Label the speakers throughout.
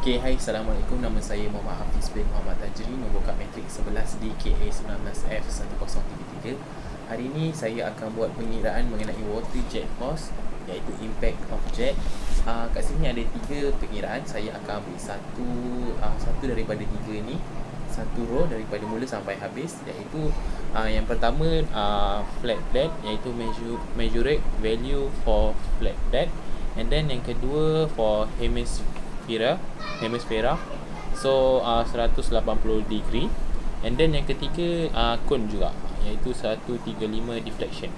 Speaker 1: Okay, hai, Assalamualaikum. Nama saya Muhammad Hafiz bin Muhammad Tajri, membuka matrik 11 di KA19F1033. Hari ini saya akan buat pengiraan mengenai water jet force, iaitu impact of jet. Kat sini ada 3 pengiraan. Saya akan ambil satu daripada 3 ni, satu row daripada mula sampai habis, iaitu yang pertama flat plate, iaitu measure value for flat plate. And then yang kedua for hemisphere, so 180 degree. And then yang ketiga cone juga, iaitu 135 deflection.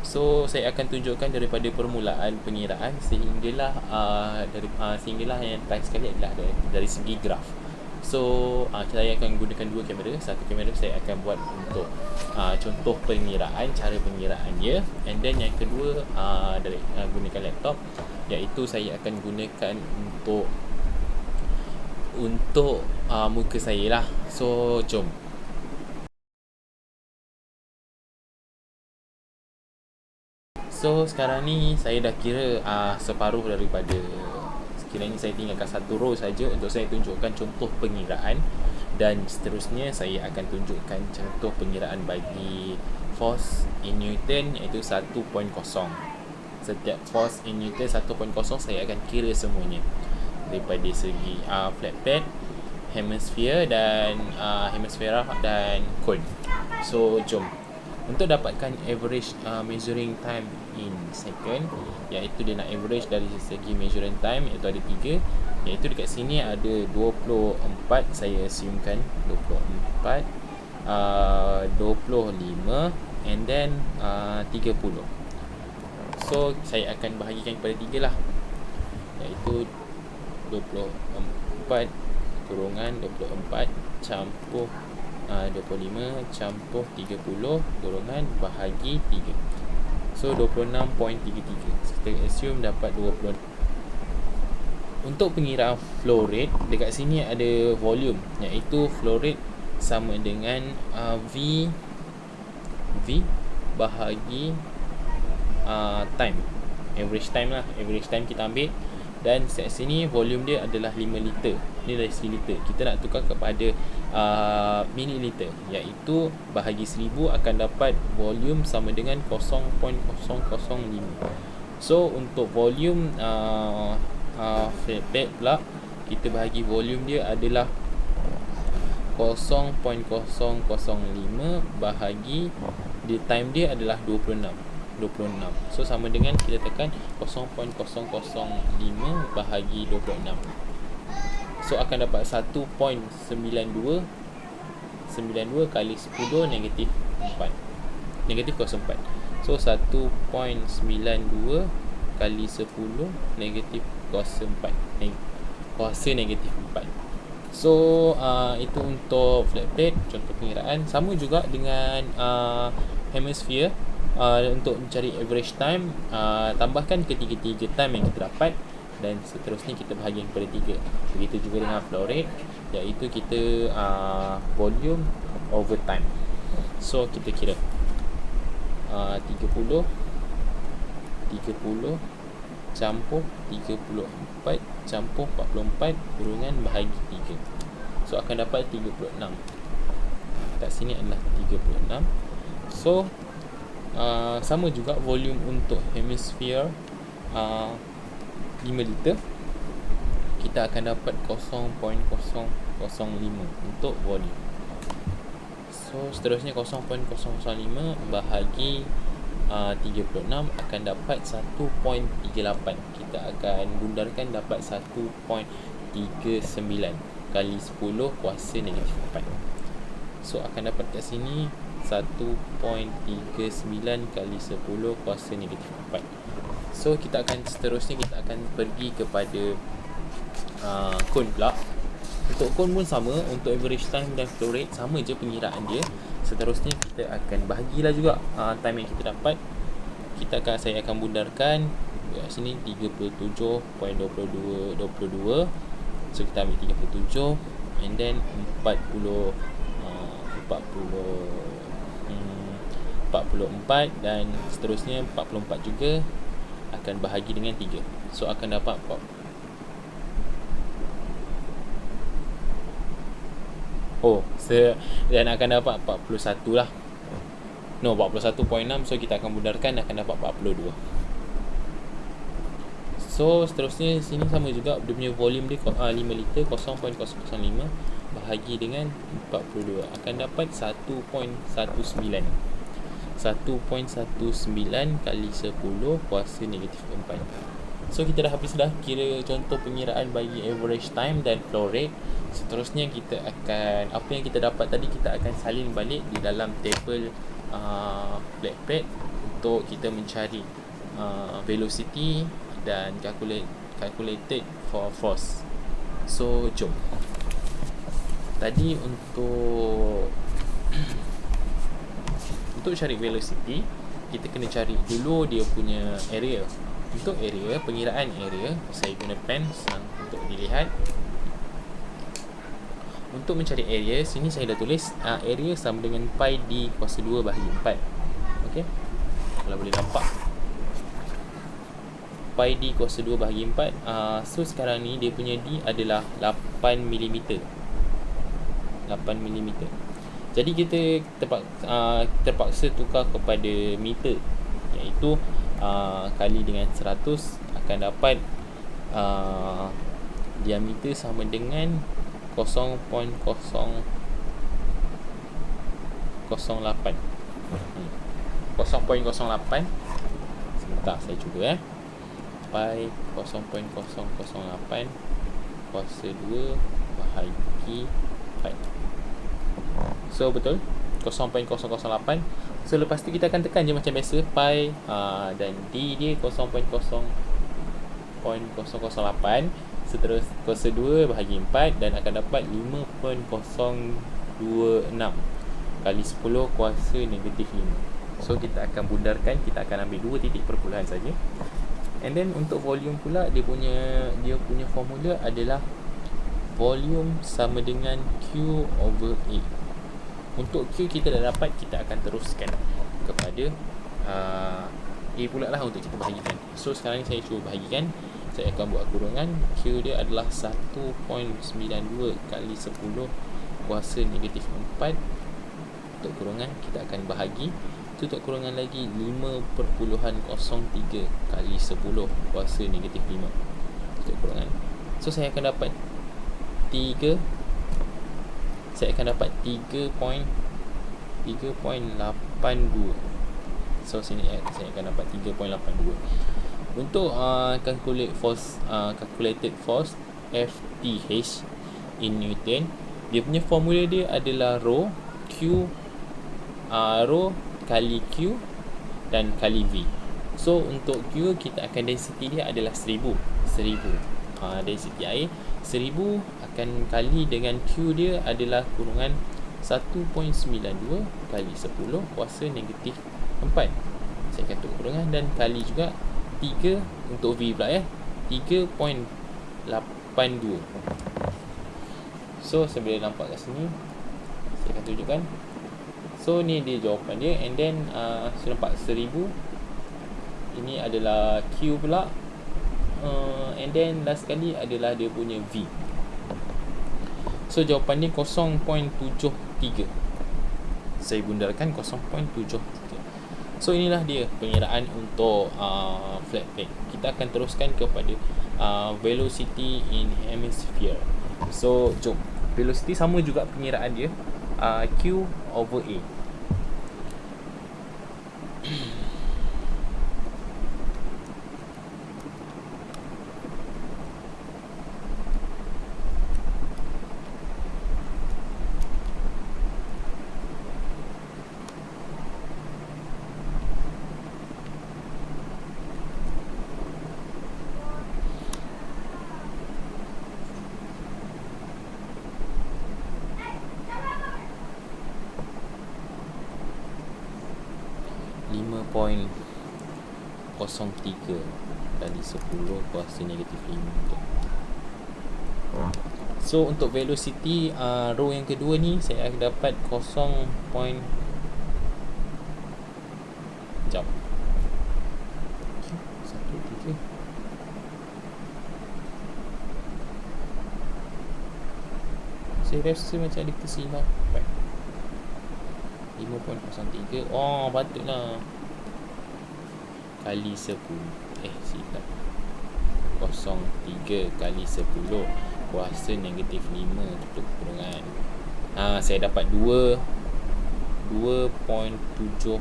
Speaker 1: So saya akan tunjukkan daripada permulaan pengiraan sehinggalah yang terakhir sekali adalah dari segi graf. So saya akan gunakan 2 kamera. Satu kamera saya akan buat untuk contoh pengiraan, cara pengiraannya. And then yang kedua gunakan laptop, iaitu saya akan gunakan untuk muka saya lah. So jom. So sekarang ni saya dah kira separuh daripada, sekiranya saya tinggalkan satu row saja untuk saya tunjukkan contoh pengiraan. Dan seterusnya saya akan tunjukkan contoh pengiraan bagi force in Newton, iaitu 1.0. Setiap force in Newton 1.0 saya akan kira semuanya daripada segi flat plate, hemisphere dan hemisphere dan cone. So jom. Untuk dapatkan average measuring time in second, iaitu dia nak average dari segi measuring time, iaitu ada 3, iaitu dekat sini ada 24, saya assumekan 24, 25 and then 30. So saya akan bahagikan kepada 3 lah, iaitu 24 kurungan 24 campur 25 campur 30 kurungan bahagi 3. So 26.33. Kita assume dapat 20. Untuk pengiraan flow rate, dekat sini ada volume, iaitu flow rate sama dengan V bahagi time, average time lah. Average time kita ambil, dan kat sini volume dia adalah 5 liter. Ni dari liter, kita nak tukar kepada mililiter, iaitu bahagi 1000 akan dapat volume sama dengan 0.005. So untuk volume flat plate pula, kita bahagi volume dia adalah 0.005 bahagi di time dia adalah 26. So sama dengan kita tekan 0.005 bahagi 26. So akan dapat 1.92 kali 10 negatif 4, negatif 0.4. So 1.92 kali 10 negatif 0.4, kuasa negatif 4. So itu untuk flat plate, contoh pengiraan. Sama juga dengan hemisphere. Untuk mencari average time, tambahkan ketiga-tiga time yang kita dapat, dan seterusnya kita bahagikan kepada 3. Begitu juga dengan flow rate, iaitu kita volume over time. So kita kira 30 campur 34 campur 44 kurungan bahagi 3. So akan dapat 36. Kat sini adalah 36. So sama juga volume untuk hemisphere 5 liter, kita akan dapat 0.005 untuk volume. So seterusnya 0.005 bahagi 36 akan dapat 1.38. Kita akan bundarkan dapat 1.39 kali 10 kuasa negatif 4. So akan dapat kat sini 1.39 kali 10 kuasa negatif 4. So seterusnya kita akan pergi kepada cone pula. Untuk cone pun sama, untuk average time dan flow rate sama je pengiraan dia. Seterusnya kita akan bahagilah juga time yang kita dapat. Saya akan bundarkan kat sini 37.22. So kita ambil 37 and then 44 dan seterusnya 44 juga akan bahagi dengan 3. So akan dapat Dan akan dapat 41 lah. No, 41.6. So kita akan bundarkan, akan dapat 42. So seterusnya sini sama juga, dia punya volume dia 5 liter, 0.005 bahagi dengan 42 akan dapat 1.19 kali 10 kuasa negatif 4. So kita dah habis dah kira contoh pengiraan bagi average time dan flow rate. Seterusnya kita akan, apa yang kita dapat tadi kita akan salin balik di dalam table flat plate untuk kita mencari velocity dan calculated for force. So jom. Tadi untuk cari velocity, kita kena cari dulu dia punya area. Untuk area, pengiraan area, saya guna pen senang untuk dilihat. Untuk mencari area, sini saya dah tulis area sama dengan pi d kuasa 2 bahagi 4. Okey, kalau boleh nampak, pi d kuasa 2 bahagi 4. So sekarang ni dia punya d adalah 8mm. Jadi kita terpaksa tukar kepada meter, iaitu kali dengan 100 akan dapat diameter sama dengan 0.008. Sebentar saya cuba pi 0.008 kuasa 2 bahagi 4. So betul 0.008. So lepas tu kita akan tekan je macam biasa pi dan d dia 0.008. Seterus kuasa 2 bahagi 4 dan akan dapat 5.026 kali 10 kuasa negatif 5. So kita akan bundarkan, kita akan ambil 2 titik perpuluhan saja. And then untuk volume pula, dia punya formula adalah volume sama dengan Q over A. Untuk Q kita dah dapat, kita akan teruskan kepada A pula lah untuk kita bahagikan. So sekarang ni saya cuba bahagikan. Saya akan buat kurungan. Q dia adalah 1.92 kali 10 kuasa negatif 4. Untuk kurungan kita akan bahagi. Tutup kurungan lagi 5.03 kali 10 kuasa negatif 5. Tutup kurungan. So saya akan dapat 3. Saya akan dapat 3.82. So sini saya akan dapat 3.82. Untuk calculate force, calculated force FTH in Newton, dia punya formula dia adalah rho kali Q dan kali V. So untuk Q kita akan density dia adalah 1000. Density air 1000 akan kali dengan Q dia adalah kurungan 1.92 kali 10 kuasa negatif 4. Saya akan tutup kurungan dan kali juga 3 untuk V pula 3.82. So saya boleh nampak kat sini, saya akan tunjukkan. So ni dia jawapan dia. And then saya nampak 1000. Ini adalah Q pula. And then last sekali adalah dia punya V. So jawapan dia 0.73. Saya bundarkan 0.73. So inilah dia pengiraan untuk flat plate. Kita akan teruskan kepada velocity in hemisphere. So jom, velocity sama juga pengiraan dia, Q over A. Point 0.03 kali 10 kuasa negatif 5. So untuk velocity row yang kedua ni saya akan dapat 0. Jap. 1.3. Saya rasa macam ada kesilapan. 5.03. Oh, patutlah kali 10. Silap. 0.3 kali 10 kuasa negatif 5 tutup kurungan. Saya dapat 2.76.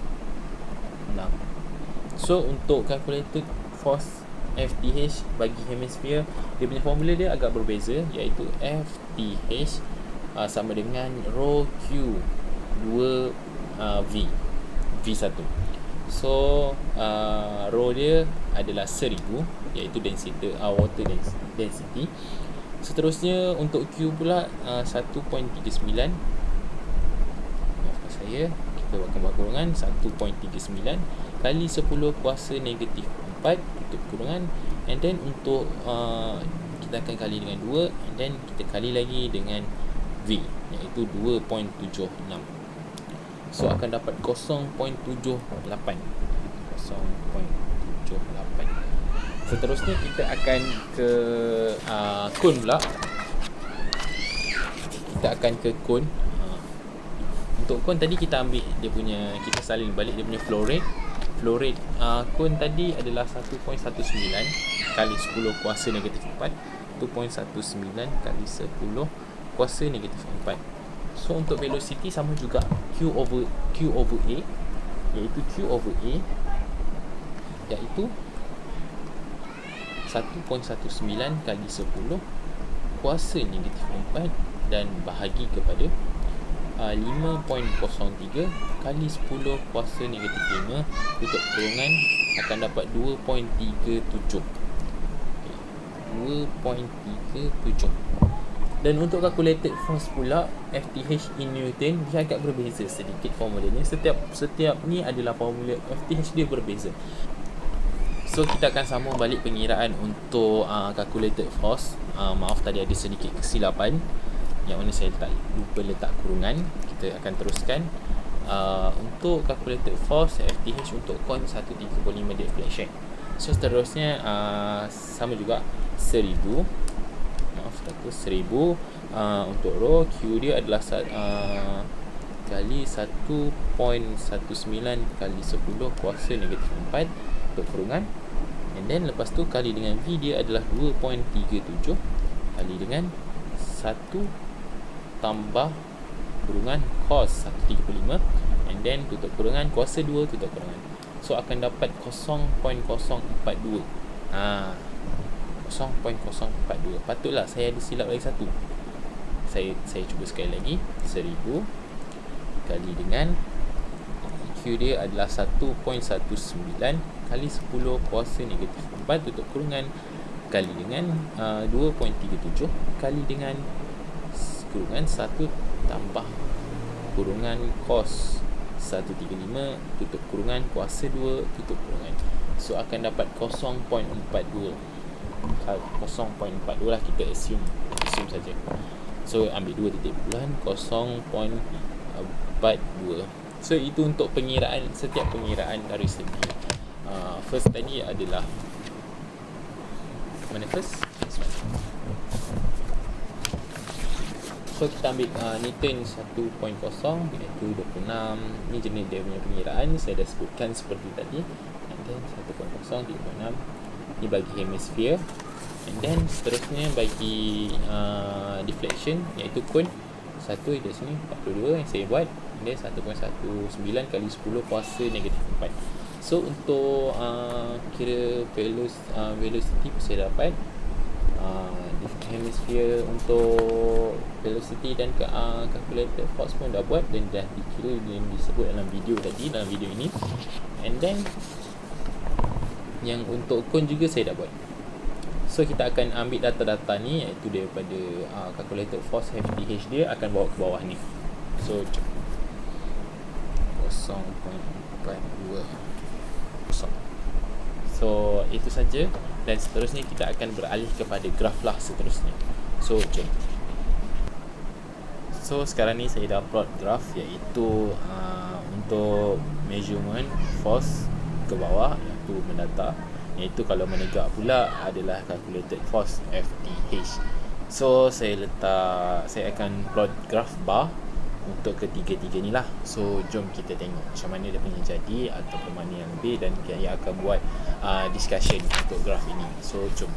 Speaker 1: So untuk calculated force FTH bagi hemisphere, dia punya formula dia agak berbeza, iaitu FTH sama dengan rho Q 2 V V1. So rho dia adalah 1000, iaitu density water density. Seterusnya untuk Q pula 1.39. Maafkan saya, kita akan buat kurungan 1.39 kali 10 kuasa negatif 4 tutup kurungan, and then untuk kita akan kali dengan 2, and then kita kali lagi dengan V, iaitu 2.76. So akan dapat 0.78. Seterusnya kita akan ke kon pula. Kita akan ke kon. Untuk kon tadi kita ambil dia punya, kita salin balik dia punya flow rate. Flow rate kon tadi adalah 1.19 kali 10 kuasa negatif 4. 1.19 kali 10 kuasa negatif 4. So untuk velocity sama juga, Q over A, iaitu Q over A iaitu 1.19 kali 10 kuasa negatif 4 dan bahagi kepada 5.03 kali 10 kuasa negatif 5 tutup kurungan, akan dapat 2.37. Dan untuk calculated force pula, FTH in Newton, dia agak berbeza sedikit formulanya. Setiap ni adalah formula FTH dia berbeza. So kita akan sambung balik pengiraan untuk calculated force. Maaf tadi ada sedikit kesilapan yang mana saya lupa letak kurungan. Kita akan teruskan. Untuk calculated force FTH untuk kon 135 deflection. So seterusnya sama juga 1000. Maaf, kata 1000 untuk rho. Q dia adalah kali 1.19 kali 10 kuasa negatif 4 untuk kurungan, and then lepas tu kali dengan V dia adalah 2.37 kali dengan 1 tambah kurungan cos 135, and then tutup kurungan kuasa 2 tutup kurungan. So akan dapat 0.042. 0.042. Patutlah saya ada silap lagi satu. Saya cuba sekali lagi. 1000 kali dengan Q dia adalah 1.19 kali 10 kuasa negatif 4 tutup kurungan kali dengan 2.37 kali dengan kurungan 1 tambah kurungan cos 135 tutup kurungan kuasa 2 tutup kurungan. So akan dapat 0.42 lah, kita assume saja. So ambil 2 titik bulan 0.42. So itu untuk pengiraan, setiap pengiraan dari segi first tadi adalah mana first? So kita ambil Newton 1.0 iaitu 26. Ni jenis dia punya pengiraan, saya dah sebutkan seperti tadi. And then 1.0 36. Ni bagi hemisphere. And then seterusnya bagi deflection, iaitu kon 1 di sini 42 yang saya buat. And then 1.19 kali 10 kuasa negatif 4. So untuk kira velocity saya dapat hemisphere untuk velocity dan calculated force pun dah buat dan dah dikira dan disebut dalam video tadi, dalam video ini. And then yang untuk kon juga saya dah buat. So kita akan ambil data-data ni, iaitu daripada calculated force FTH dia akan bawa ke bawah ni. So 0.42. So itu saja, dan seterusnya kita akan beralih kepada graf lah seterusnya. So jom. So sekarang ni saya dah plot graf, iaitu untuk measurement force ke bawah, iaitu mendata, iaitu kalau menegak pula adalah calculated force FTH. So saya akan plot graph bar untuk ketiga-tiga ni lah. So jom kita tengok macam mana dia punya jadi ataupun mana yang lebih, dan saya akan buat discussion untuk graph ini. So jom.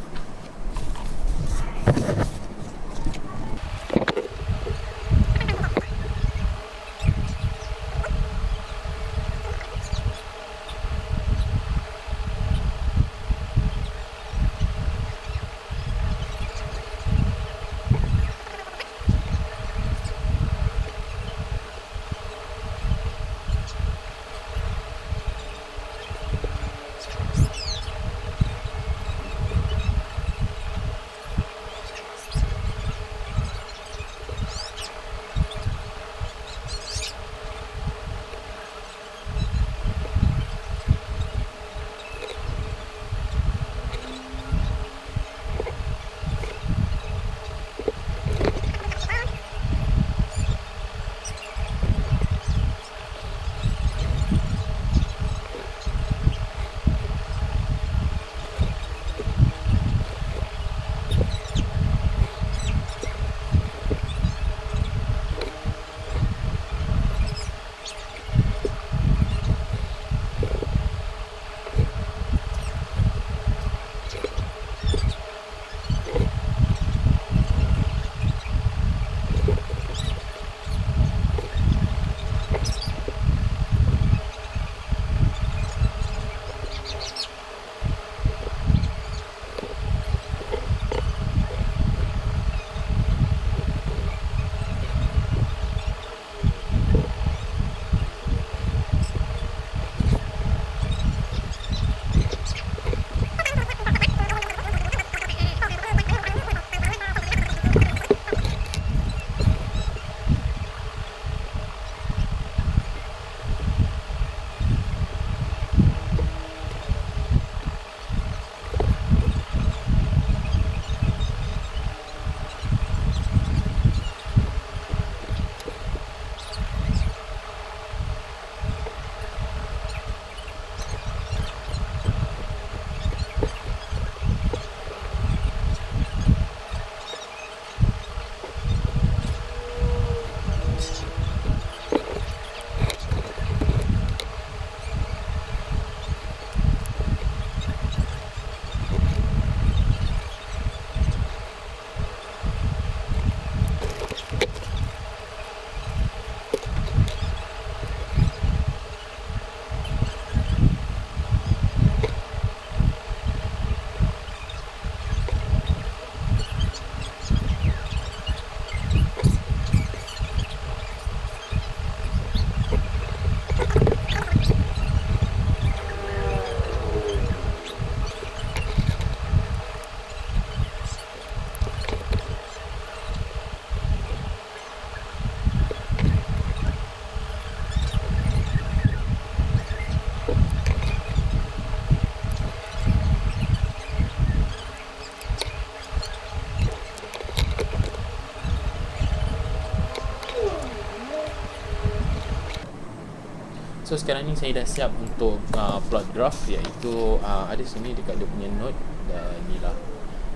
Speaker 1: So sekarang ni saya dah siap untuk plot graph, iaitu ada sini dekat dia punya node, dan inilah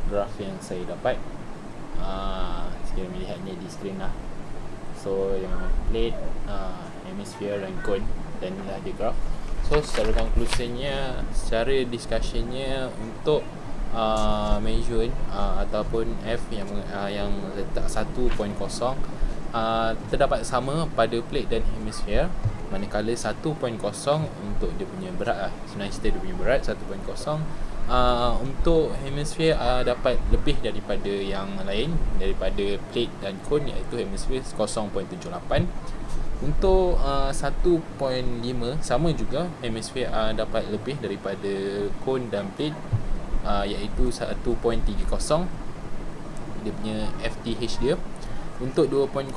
Speaker 1: graph yang saya dapat. Sekiranya melihatnya di skrin lah. So yang plate, hemisphere dan cone, dan inilah dia graph. So secara conclusionnya, secara discussionnya untuk measure ataupun F yang letak 1.0 terdapat sama pada plate dan hemisphere, manakala 1.0 untuk dia punya berat sebenarnya dia punya berat 1.0. Untuk hemisphere dapat lebih daripada yang lain, daripada plate dan cone, iaitu hemisphere 0.78. Untuk 1.5 sama juga, hemisphere dapat lebih daripada cone dan plate, iaitu 1.30 dia punya FTH dia. Untuk 2.0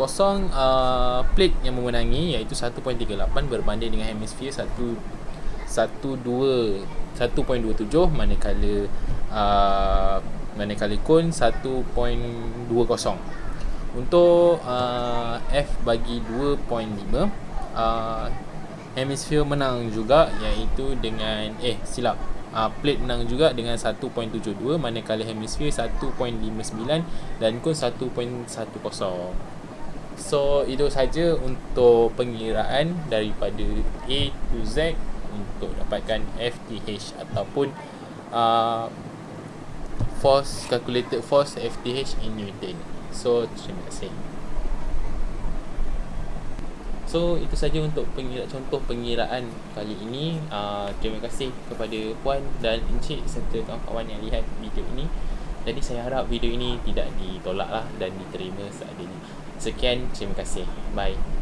Speaker 1: plate yang memenangi, iaitu 1.38 berbanding dengan hemisphere 1.27, manakala cone 1.20. Untuk F bagi 2.5, hemisphere menang juga, iaitu dengan silap, plate menang juga dengan 1.72, manakala hemisfere 1.59 dan kun 1.10. So itu saja untuk pengiraan daripada A to Z untuk dapatkan FTH ataupun force, calculated force FTH in Newton. So terima kasih. So itu saja untuk contoh pengiraan kali ini. Terima kasih kepada puan dan encik serta kawan-kawan yang lihat video ini. Jadi saya harap video ini tidak ditolak lah dan diterima seadanya. Sekian, terima kasih. Bye.